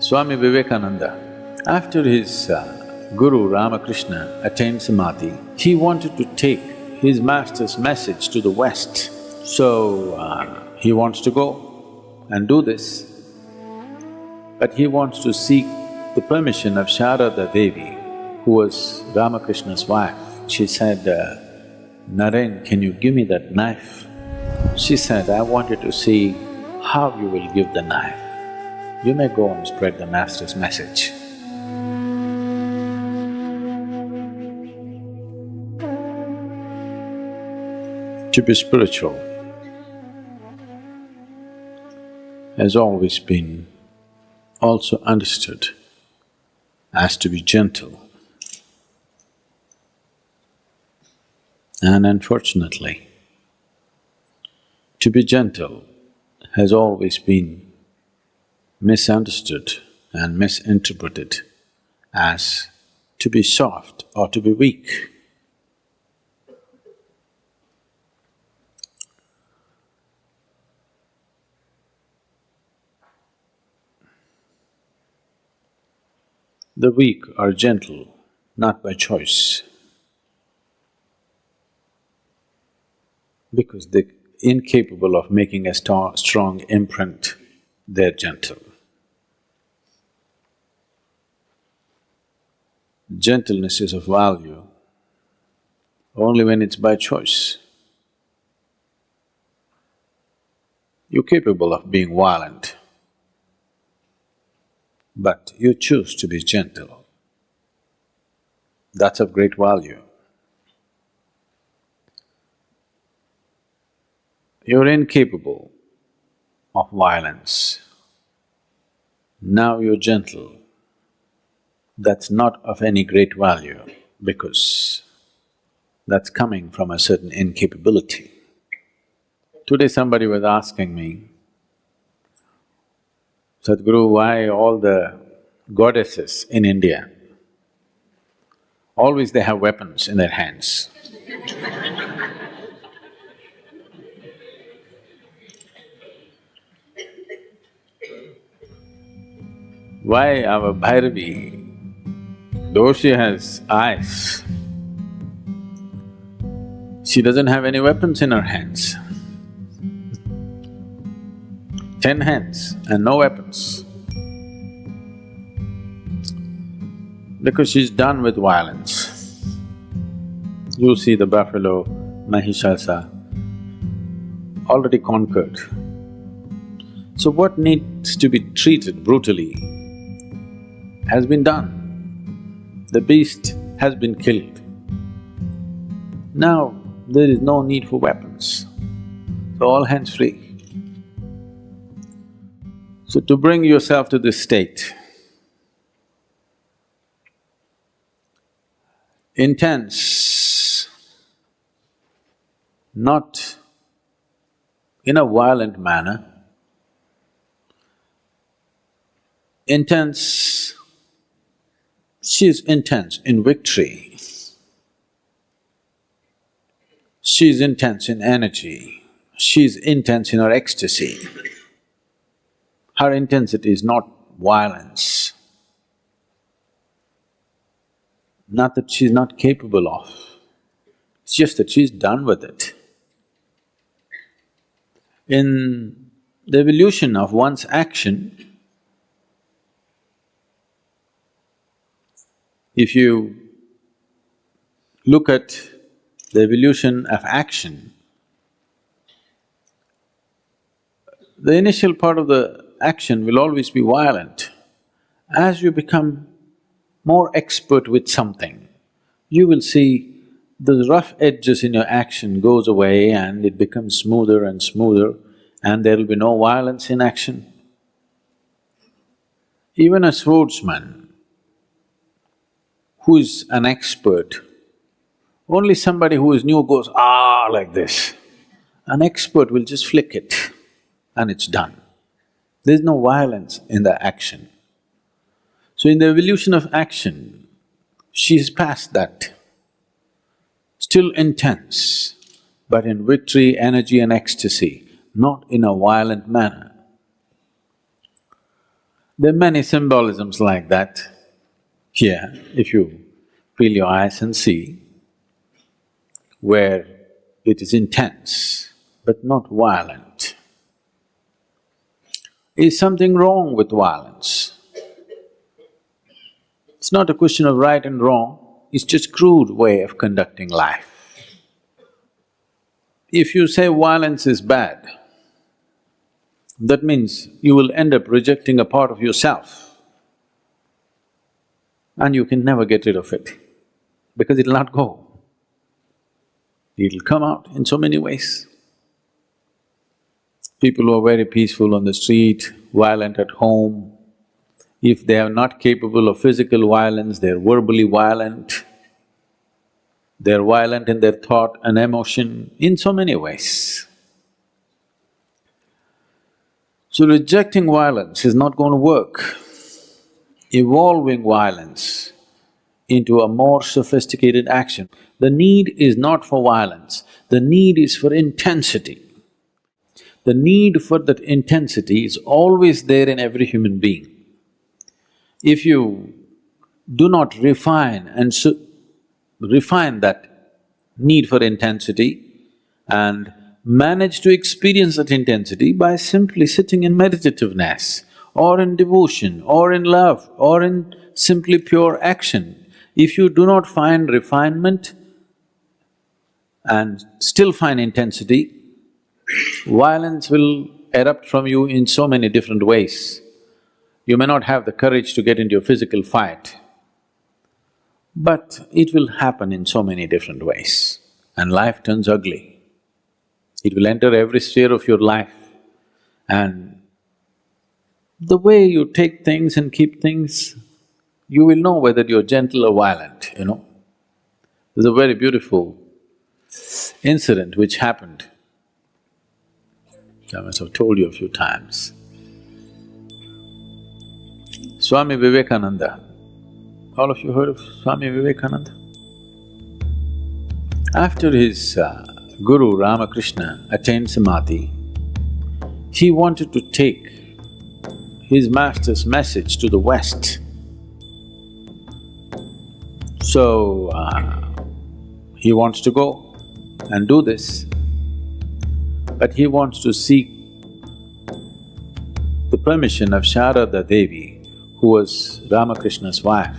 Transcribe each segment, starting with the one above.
Swami Vivekananda, after his guru Ramakrishna attained samadhi, he wanted to take his master's message to the West. So he wants to go and do this, but he wants to seek the permission of Sharada Devi, who was Ramakrishna's wife. She said, Naren, can you give me that knife? She said, I wanted to see how you will give the knife. You may go and spread the master's message. To be spiritual has always been also understood as to be gentle. And unfortunately, to be gentle has always been misunderstood and misinterpreted as to be soft or to be weak. The weak are gentle not by choice, because they're incapable of making a strong imprint, they're gentle. Gentleness is of value only when it's by choice. You're capable of being violent, but you choose to be gentle. That's of great value. You're incapable of violence. Now you're gentle. That's not of any great value because that's coming from a certain incapability. Today somebody was asking me, Sadhguru, why all the goddesses in India, always they have weapons in their hands? Why our Bhairavi, though she has eyes, she doesn't have any weapons in her hands. 10 hands and no weapons. Because she's done with violence. You see the buffalo, Mahishasa, already conquered. So what needs to be treated brutally has been done. The beast has been killed. Now there is no need for weapons, so all hands free. So to bring yourself to this state, intense, not in a violent manner, intense, she's intense in victory, she's intense in energy, she's intense in her ecstasy. Her intensity is not violence, not that she's not capable of, it's just that she's done with it. In the evolution of one's action, if you look at the evolution of action, the initial part of the action will always be violent. As you become more expert with something, you will see the rough edges in your action goes away and it becomes smoother and smoother and there will be no violence in action. Even a swordsman who is an expert, only somebody who is new goes, ah, like this. An expert will just flick it and it's done. There's no violence in the action. So in the evolution of action, she's past that. Still intense, but in victory, energy and ecstasy, not in a violent manner. There are many symbolisms like that here, if you feel your eyes and see, where it is intense but not violent. Is something wrong with violence? It's not a question of right and wrong, it's just crude way of conducting life. If you say violence is bad, that means you will end up rejecting a part of yourself and you can never get rid of it because it'll not go. It'll come out in so many ways. People who are very peaceful on the street, violent at home, if they are not capable of physical violence, they're verbally violent, they're violent in their thought and emotion in so many ways. So rejecting violence is not going to work. Evolving violence into a more sophisticated action. The need is not for violence, the need is for intensity. The need for that intensity is always there in every human being. If you do not refine that need for intensity and manage to experience that intensity by simply sitting in meditativeness or in devotion or in love or in simply pure action, if you do not find refinement and still find intensity, violence will erupt from you in so many different ways. You may not have the courage to get into a physical fight, but it will happen in so many different ways and life turns ugly. It will enter every sphere of your life and the way you take things and keep things, you will know whether you're gentle or violent, you know. There's a very beautiful incident which happened. I must have told you a few times. Swami Vivekananda, all of you heard of Swami Vivekananda? After his Guru Ramakrishna attained samadhi, he wanted to take his master's message to the West. So, he wants to go and do this, but he wants to seek the permission of Sharada Devi, who was Ramakrishna's wife.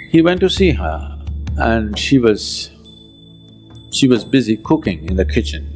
He went to see her and she was busy cooking in the kitchen.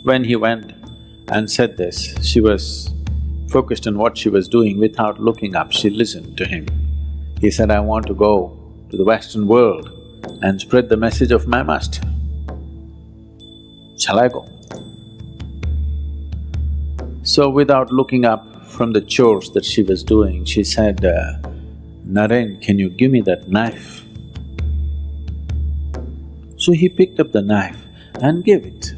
When he went and said this, she was focused on what she was doing without looking up, she listened to him. He said, I want to go to the Western world and spread the message of my master. Shall I go? So without looking up from the chores that she was doing, she said, Naren, can you give me that knife? So he picked up the knife and gave it.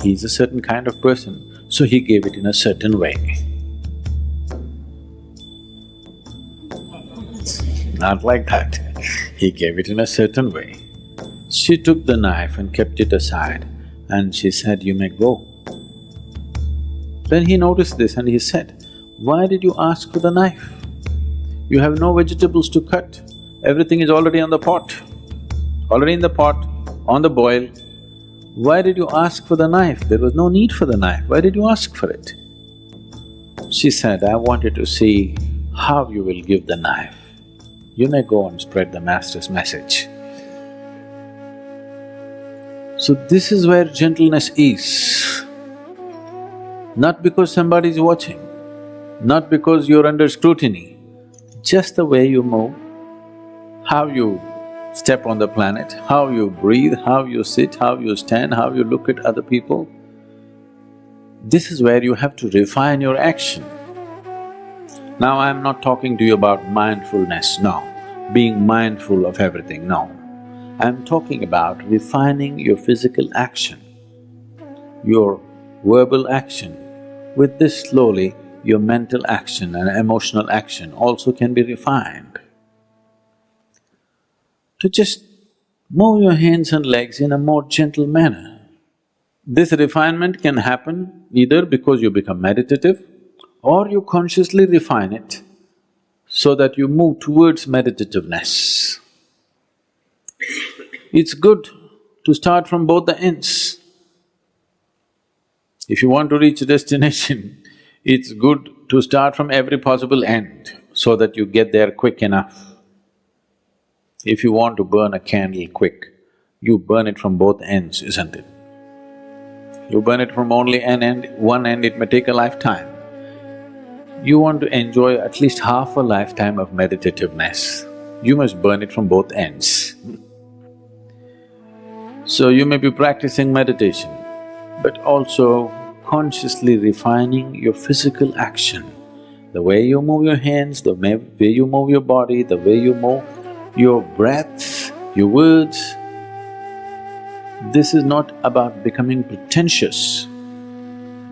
He's a certain kind of person, so he gave it in a certain way. Not like that, he gave it in a certain way. She took the knife and kept it aside and she said, you may go. Then he noticed this and he said, why did you ask for the knife? You have no vegetables to cut, everything is already on the pot, already in the pot, on the boil. Why did you ask for the knife? There was no need for the knife, why did you ask for it? She said, I wanted to see how you will give the knife. You may go and spread the master's message. So this is where gentleness is. Not because somebody is watching, not because you're under scrutiny, just the way you move, how you step on the planet, how you breathe, how you sit, how you stand, how you look at other people. This is where you have to refine your action. Now I'm not talking to you about mindfulness, no, being mindful of everything, no. I'm talking about refining your physical action, your verbal action. With this slowly, your mental action and emotional action also can be refined. To just move your hands and legs in a more gentle manner. This refinement can happen either because you become meditative or you consciously refine it so that you move towards meditativeness. It's good to start from both the ends. If you want to reach a destination, it's good to start from every possible end so that you get there quick enough. If you want to burn a candle quick, you burn it from both ends, isn't it? You burn it from only one end, it may take a lifetime. You want to enjoy at least half a lifetime of meditativeness, you must burn it from both ends. So you may be practicing meditation, but also consciously refining your physical action. The way you move your hands, the way you move your body, the way you move your breath, your words. This is not about becoming pretentious,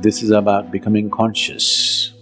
this is about becoming conscious.